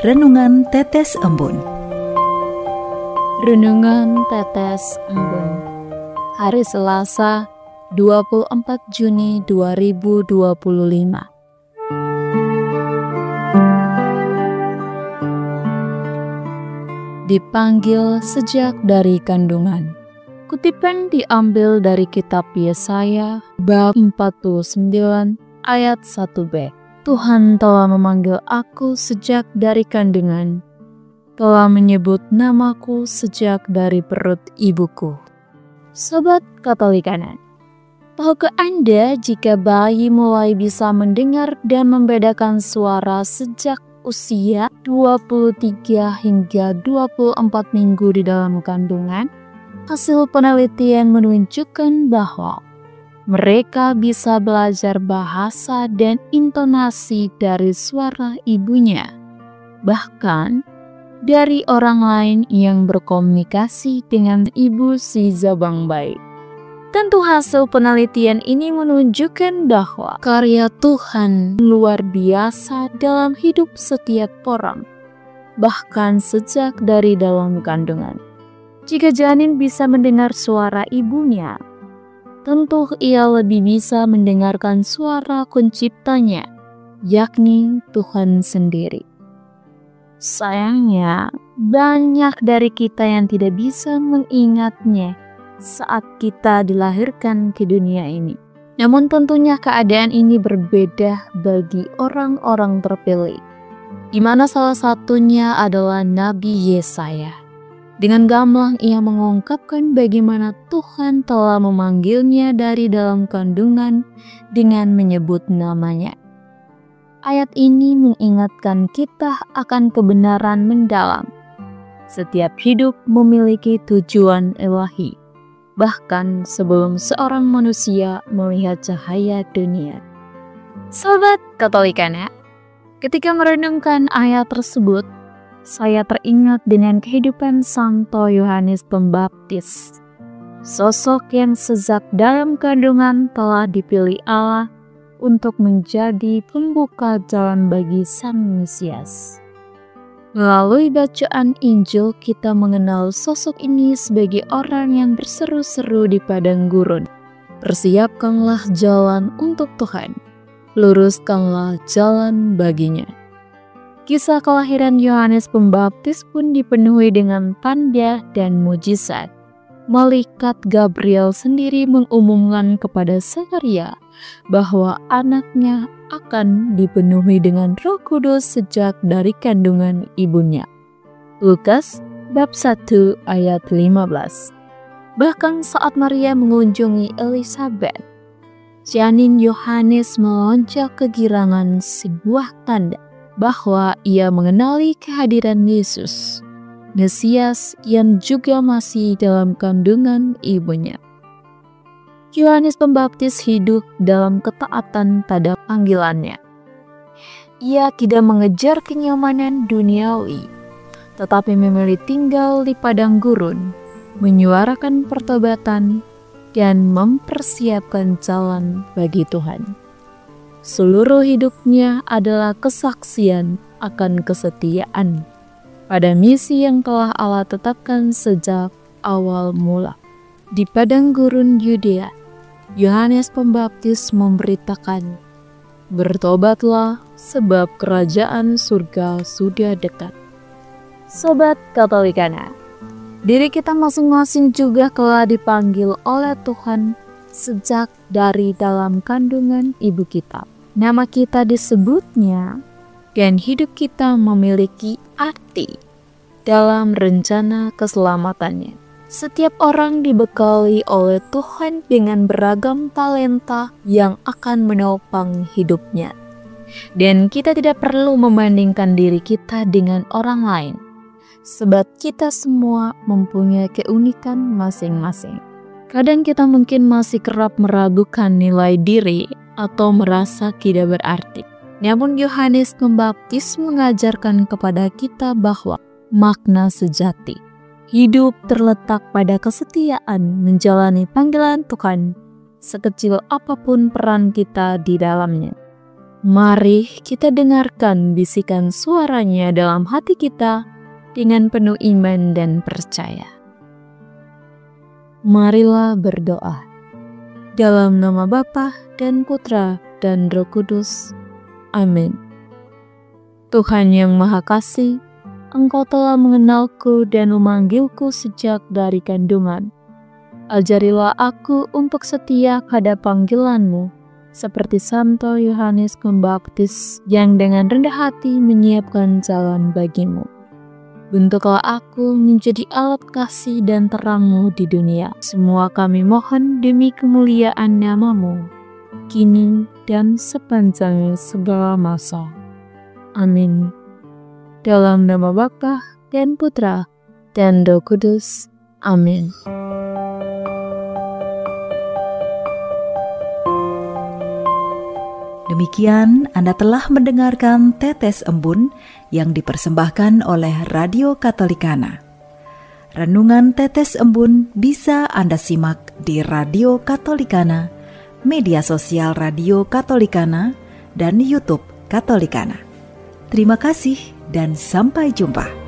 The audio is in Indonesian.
Renungan Tetes Embun. Renungan Tetes Embun. Hari Selasa, 24 Juni 2025. Dipanggil sejak dari kandungan. Kutipan diambil dari kitab Yesaya bab 49 ayat 1b. Tuhan telah memanggil aku sejak dari kandungan, telah menyebut namaku sejak dari perut ibuku. Sobat Katolikanan, tahukah Anda jika bayi mulai bisa mendengar dan membedakan suara sejak usia 23 hingga 24 minggu di dalam kandungan? Hasil penelitian menunjukkan bahwa mereka bisa belajar bahasa dan intonasi dari suara ibunya, bahkan dari orang lain yang berkomunikasi dengan ibu si Zabang bayi. Tentu hasil penelitian ini menunjukkan bahwa karya Tuhan luar biasa dalam hidup setiap orang, bahkan sejak dari dalam kandungan. Jika janin bisa mendengar suara ibunya, tentu ia lebih bisa mendengarkan suara penciptanya, yakni Tuhan sendiri. Sayangnya, banyak dari kita yang tidak bisa mengingatnya saat kita dilahirkan ke dunia ini. Namun tentunya keadaan ini berbeda bagi orang-orang terpilih, di mana salah satunya adalah Nabi Yesaya. Dengan gamblang ia mengungkapkan bagaimana Tuhan telah memanggilnya dari dalam kandungan dengan menyebut namanya. Ayat ini mengingatkan kita akan kebenaran mendalam. Setiap hidup memiliki tujuan ilahi, bahkan sebelum seorang manusia melihat cahaya dunia. Sobat Katolikana, ketika merenungkan ayat tersebut, saya teringat dengan kehidupan Santo Yohanes Pembaptis, sosok yang sejak dalam kandungan telah dipilih Allah untuk menjadi pembuka jalan bagi Sang Mesias. Melalui bacaan Injil, kita mengenal sosok ini sebagai orang yang berseru-seru di padang gurun. Persiapkanlah jalan untuk Tuhan, luruskanlah jalan baginya. Kisah kelahiran Yohanes Pembaptis pun dipenuhi dengan tanda dan mujizat. Malaikat Gabriel sendiri mengumumkan kepada Zakaria bahwa anaknya akan dipenuhi dengan Roh Kudus sejak dari kandungan ibunya. Lukas bab 1 ayat 15. Bahkan saat Maria mengunjungi Elisabet, janin Yohanes melonjak kegirangan, sebuah tanda bahwa ia mengenali kehadiran Yesus, Mesias yang juga masih dalam kandungan ibunya. Yohanes Pembaptis hidup dalam ketaatan pada panggilannya. Ia tidak mengejar kenyamanan duniawi, tetapi memilih tinggal di padang gurun, menyuarakan pertobatan, dan mempersiapkan jalan bagi Tuhan. Seluruh hidupnya adalah kesaksian akan kesetiaan pada misi yang telah Allah tetapkan sejak awal mula. Di padang gurun Yudea, Yohanes Pembaptis memberitakan, "Bertobatlah, sebab kerajaan surga sudah dekat." Sobat Katolikana, diri kita masing-masing juga telah dipanggil oleh Tuhan sejak dari dalam kandungan ibu kita. Nama kita disebutnya, dan hidup kita memiliki arti dalam rencana keselamatannya. Setiap orang dibekali oleh Tuhan dengan beragam talenta yang akan menopang hidupnya. Dan kita tidak perlu membandingkan diri kita dengan orang lain, sebab kita semua mempunyai keunikan masing-masing. Kadang kita mungkin masih kerap meragukan nilai diri atau merasa tidak berarti. Namun Yohanes Pembaptis mengajarkan kepada kita bahwa makna sejati hidup terletak pada kesetiaan menjalani panggilan Tuhan, sekecil apapun peran kita di dalamnya. Mari kita dengarkan bisikan suaranya dalam hati kita dengan penuh iman dan percaya. Marilah berdoa. Dalam nama Bapa dan Putra dan Roh Kudus. Amin. Tuhan yang Maha Kasih, Engkau telah mengenalku dan memanggilku sejak dari kandungan. Ajarilah aku untuk setia pada panggilan-Mu, seperti Santo Yohanes Pembaptis yang dengan rendah hati menyiapkan jalan bagi-Mu. Bentuklah aku menjadi alat kasih dan terang-Mu di dunia. Semua kami mohon demi kemuliaan nama-Mu, kini dan sepanjang segala masa. Amin. Dalam nama Bapa dan Putra dan Roh Kudus. Amin. Demikian Anda telah mendengarkan Tetes Embun yang dipersembahkan oleh Radio Katolikana. Renungan Tetes Embun bisa Anda simak di Radio Katolikana, media sosial Radio Katolikana, dan YouTube Katolikana. Terima kasih dan sampai jumpa.